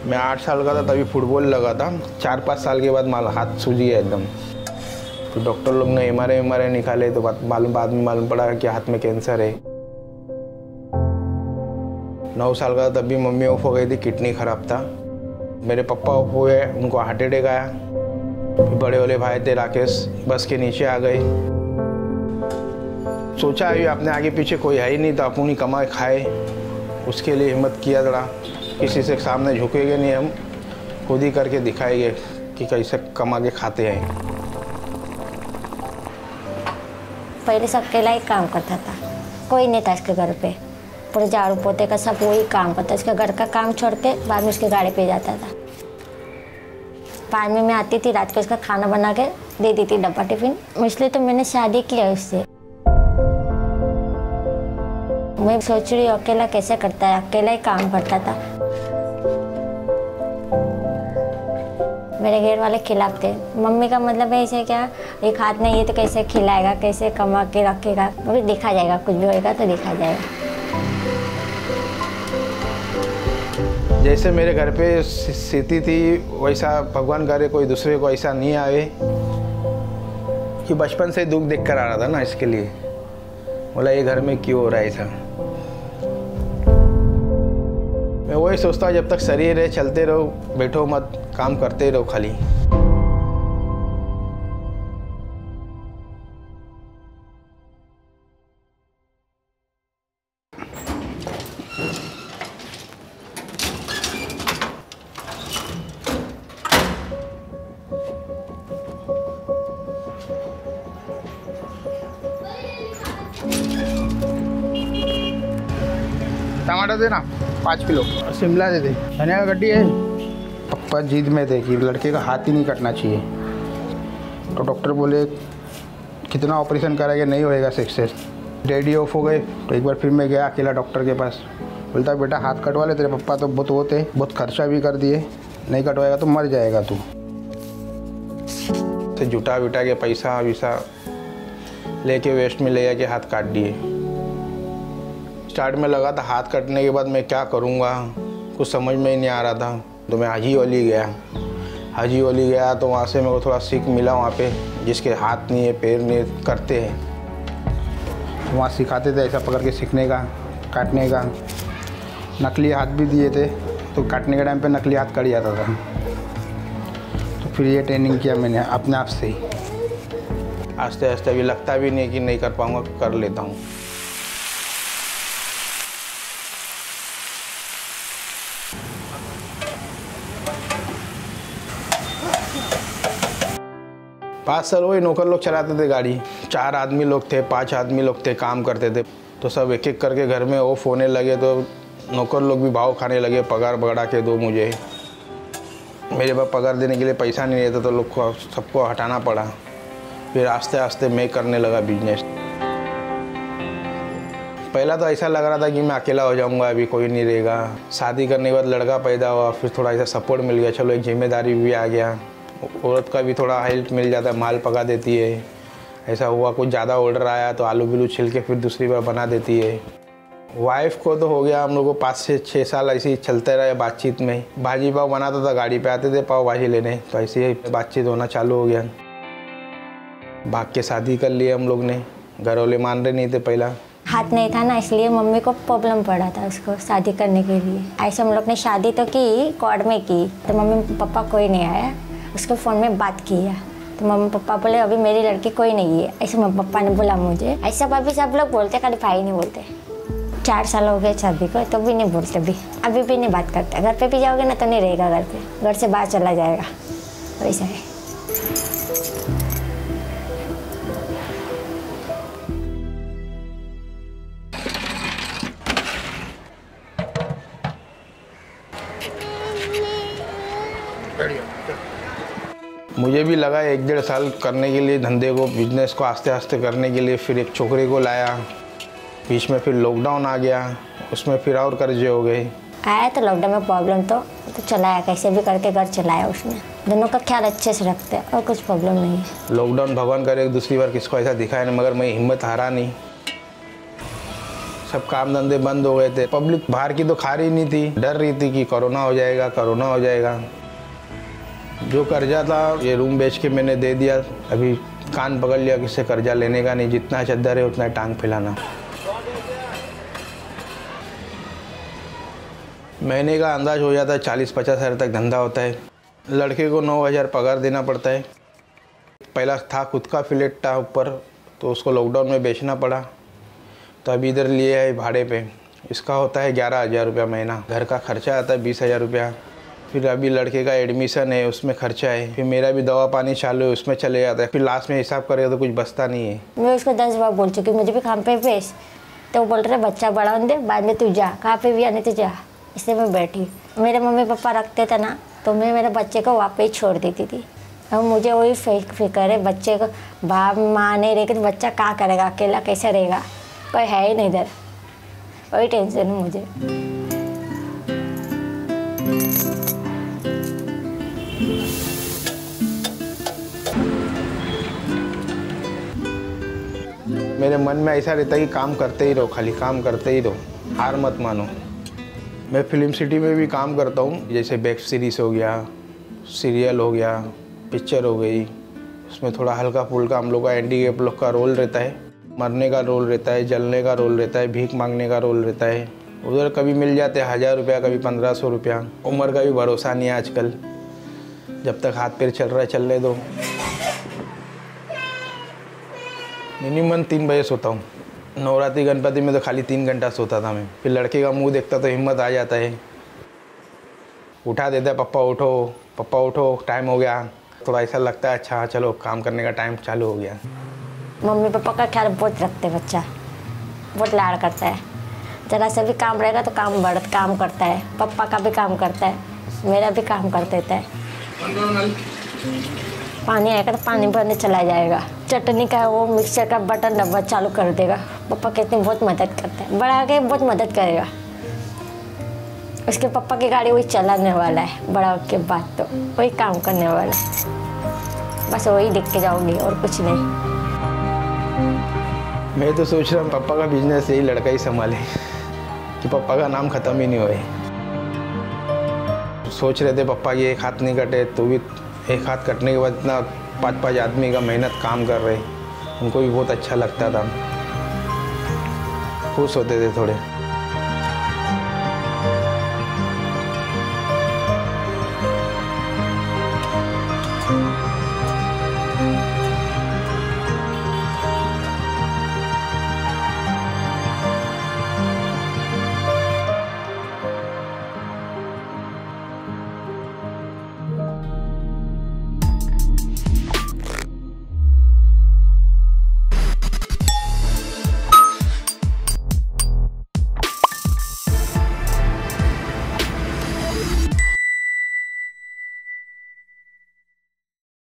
मैं 8 साल का था तभी फुटबॉल लगा था। 4-5 साल के बाद हाथ सूज गया एकदम। तो डॉक्टर लोग ने MRI निकाले तो बाद में मालूम पड़ा कि हाथ में कैंसर है। 9 साल का तब भी मम्मी ऑफ हो गई थी, किडनी खराब था। मेरे पापा ऑफ हुए, उनको हार्ट अटैक आया। बड़े वाले भाई थे राकेश, बस के नीचे आ गए। सोचा अभी अपने आगे पीछे कोई है ही नहीं तो अपन ही कमा खाए, उसके लिए हिम्मत किया थोड़ा। किसी से सामने झुकेंगे नहीं, हम खुद ही करके दिखाएंगे कि कैसे कमा के खाते हैं। पहले सब अकेला ही काम करता था, कोई नहीं था इसके घर पे। पूरे झाड़ू पोते का सब वही काम करता, इसके घर का काम छोड़ के बाद में उसके गाड़ी पे जाता था। बाद में मैं आती थी, रात को इसका खाना बना के दे दी थी डब्बा टिफिन। इसलिए तो मैंने शादी किया उससे। मैं सोच रही हूँ अकेला कैसे करता है, अकेला ही काम करता था। मेरे घर वाले खिलाफ थे। मम्मी का मतलब है ऐसे क्या, एक हाथ नहीं है तो कैसे खिलाएगा, कैसे कमा के रखेगा। अभी देखा जाएगा, कुछ भी होएगा तो देखा जाएगा। जैसे मेरे घर पे स्थिति थी वैसा भगवान करे कोई दूसरे को ऐसा नहीं आए, कि बचपन से दुख देख कर आ रहा था ना, इसके लिए बोला ये घर में क्यों हो रहा है ऐसा। मैं वही सोचता हूँ जब तक शरीर है चलते रहो, बैठो मत, काम करते रहो खाली। टमाटर देना 5 किलो, शिमला दे दे। धनिया का गड्डी है। पप्पा जिद में थे कि लड़के का हाथ ही नहीं कटना चाहिए, तो डॉक्टर बोले कितना ऑपरेशन कराएंगे नहीं होएगा सक्सेस। डैडी ऑफ हो गए तो एक बार फिर मैं गया अकेला डॉक्टर के पास। बोलता बेटा हाथ कटवा ले, तेरे पप्पा तो बहुत होते, बहुत खर्चा भी कर दिए, नहीं कटवाएगा तो मर जाएगा तू। तो जुटा बिटा के पैसा वैसा लेके वेस्ट में ले जाके हाथ काट दिए। स्टार्ट में लगा था हाथ कटने के बाद मैं क्या करूँगा, कुछ समझ में ही नहीं आ रहा था। तो मैं हाजी वाली गया तो वहाँ से मेरे को थोड़ा सीख मिला। वहाँ पे जिसके हाथ नहीं है पैर नहीं है, करते हैं वहाँ सिखाते थे ऐसा पकड़ के सीखने का, काटने का। नकली हाथ भी दिए थे तो काटने के टाइम पे नकली हाथ कट जाता था। तो फिर ये ट्रेनिंग किया मैंने अपने आप से ही, आस्ते आस्ते। अभी लगता भी नहीं कि नहीं कर पाऊँगा, कर लेता हूँ। पाँच साल वही नौकर लोग चलाते थे गाड़ी। 4 आदमी लोग थे, 5 आदमी लोग थे, काम करते थे। तो सब एक एक करके घर में ऑफ होने लगे तो नौकर लोग भी भाव खाने लगे, पगार बढ़ा के दो मुझे। मेरे पास पगार देने के लिए पैसा नहीं रहता तो लोग को सबको हटाना पड़ा। फिर आस्ते आस्ते मैं करने लगा बिजनेस। पहला तो ऐसा लग रहा था कि मैं अकेला हो जाऊंगा, अभी कोई नहीं रहेगा। शादी करने के बाद लड़का पैदा हुआ, फिर थोड़ा ऐसा सपोर्ट मिल गया, चलो एक जिम्मेदारी भी आ गया। औरत का भी थोड़ा हेल्प मिल जाता है, माल पका देती है। ऐसा हुआ कुछ ज़्यादा ऑर्डर आया तो आलू बिलू छिल के फिर दूसरी बार बना देती है। वाइफ को तो हो गया हम लोग को 5 से 6 साल ऐसे ही चलते रहे बातचीत में। भाजी पाव बनाता था, गाड़ी पे आते थे पाव भाजी लेने, तो ऐसे ही बातचीत होना चालू हो गया। भाग के शादी कर ली हम लोग ने, घर वाले मान रहे नहीं थे। पहला हाथ नहीं था ना, इसलिए मम्मी को प्रॉब्लम पड़ा था उसको शादी करने के लिए। ऐसे हम लोग ने शादी तो की, कोर्ट में की, तो मम्मी पापा कोई नहीं आया। उसके फ़ोन में बात किया तो मम्मी पापा बोले अभी मेरी लड़की कोई नहीं है, ऐसे मम्मी पापा ने बोला मुझे। ऐसा अभी सब लोग बोलते, खाली भाई नहीं बोलते। 4 साल हो गए शादी को तो भी नहीं बोलते, अभी भी नहीं बात करते। घर पे भी जाओगे ना तो नहीं रहेगा घर पे, घर से बाहर चला जाएगा, वैसा है। मुझे भी लगा 1-1.5 साल करने के लिए धंधे को, बिजनेस को आस्ते आस्ते करने के लिए। फिर एक छोकरे को लाया, बीच में फिर लॉकडाउन आ गया, उसमें फिर और कर्जे हो गए। आया तो लॉकडाउन में प्रॉब्लम तो चलाया, कैसे भी करके घर चलाया। उसने दोनों का ख्याल अच्छे से रखते हैं और कुछ प्रॉब्लम नहीं है। लॉकडाउन भगवान करे दूसरी बार किसको ऐसा दिखाया नहीं, मगर मैं हिम्मत हारा नहीं। सब काम धंधे बंद हो गए थे। पब्लिक बाहर की तो खा रही नहीं थी, डर रही थी कि कोरोना हो जाएगा, कोरोना हो जाएगा। जो कर्जा था ये रूम बेच के मैंने दे दिया। अभी कान पकड़ लिया किससे कर्जा लेने का नहीं, जितना चद्दर है उतना टांग फैलाना। महीने का अंदाज हो जाता है 40-50 हज़ार तक धंधा होता है। लड़के को 9,000 पगार देना पड़ता है। पहला था खुद का फ्लैट था ऊपर, तो उसको लॉकडाउन में बेचना पड़ा, तो अभी इधर लिए है भाड़े पे। इसका होता है 11,000 रुपया महीना। घर का खर्चा आता है 20,000 रुपया। फिर अभी लड़के का एडमिशन है, उसमें खर्चा है। फिर मेरा भी दवा पानी चालू है, उसमें चले जाता है। फिर लास्ट में हिसाब करेगा तो कुछ बचता नहीं है। मैं उसको 10 बार बोल चुकी मुझे भी काम पे भेज, तो वो बोल रहे बच्चा बड़ा होने दे, बाद में तू जा, कहाँ पे भी आने तो जा। इसलिए मैं बैठी। मेरे मम्मी पापा रखते थे ना, तो मैं मेरे बच्चे को वहाँ पे ही छोड़ देती थी। अब मुझे वही फिक्र है, बच्चे को बाप माँ नहीं रहेगी तो बच्चा क्या करेगा, अकेला कैसे रहेगा, कोई है ही नहीं इधर। वही टेंशन है मुझे। मेरे मन में ऐसा रहता है कि काम करते ही रहो, खाली काम करते ही रहो, हार मत मानो। मैं फिल्म सिटी में भी काम करता हूँ, जैसे वेब सीरीज़ हो गया, सीरियल हो गया, पिक्चर हो गई। उसमें थोड़ा हल्का फुल्का हम लोग का हैंडीकैप लोग का रोल रहता है। मरने का रोल रहता है, जलने का रोल रहता है, भीख मांगने का रोल रहता है। उधर कभी मिल जाते हैं 1,000 रुपया, कभी 1,500 रुपया। उम्र का भी भरोसा नहीं है आजकल, जब तक हाथ पैर चल रहा है चलने दो। मिनिमम 3 बजे सोता हूँ। नवरात्रि गणपति में तो खाली 3 घंटा सोता था मैं। फिर लड़के का मुंह देखता तो हिम्मत आ जाता है, उठा देता है, पप्पा उठो टाइम हो गया। थोड़ा ऐसा लगता है अच्छा चलो काम करने का टाइम चालू हो गया। मम्मी पापा का ख्याल बहुत रखते, बच्चा बहुत लाड़ करता है। जरा सा भी काम रहेगा तो काम करता है। पापा का भी काम करता है, मेरा भी काम कर देता है। पानी आएगा तो पानी भरने चला जाएगा। चटनी का वो मिक्सर का बटन दबा चालू कर देगा। पापा कहते हैं बहुत मदद करता है, बड़ा के बहुत मदद करेगा। उसके पापा की गाड़ी वही चलाने वाला है, बड़ा के बाद तो वही काम करने वाला है। बस वही देख के जाऊंगी और कुछ नहीं। मैं तो सोच रहा हूँ पापा का बिजनेस यही लड़का ही संभाले, कि पापा का नाम ख़त्म ही नहीं होए। सोच रहे थे पापा ये एक हाथ नहीं कटे, तो भी एक हाथ कटने के बाद इतना 5-5 आदमी का मेहनत काम कर रहे, उनको भी बहुत अच्छा लगता था, खुश होते थे थोड़े।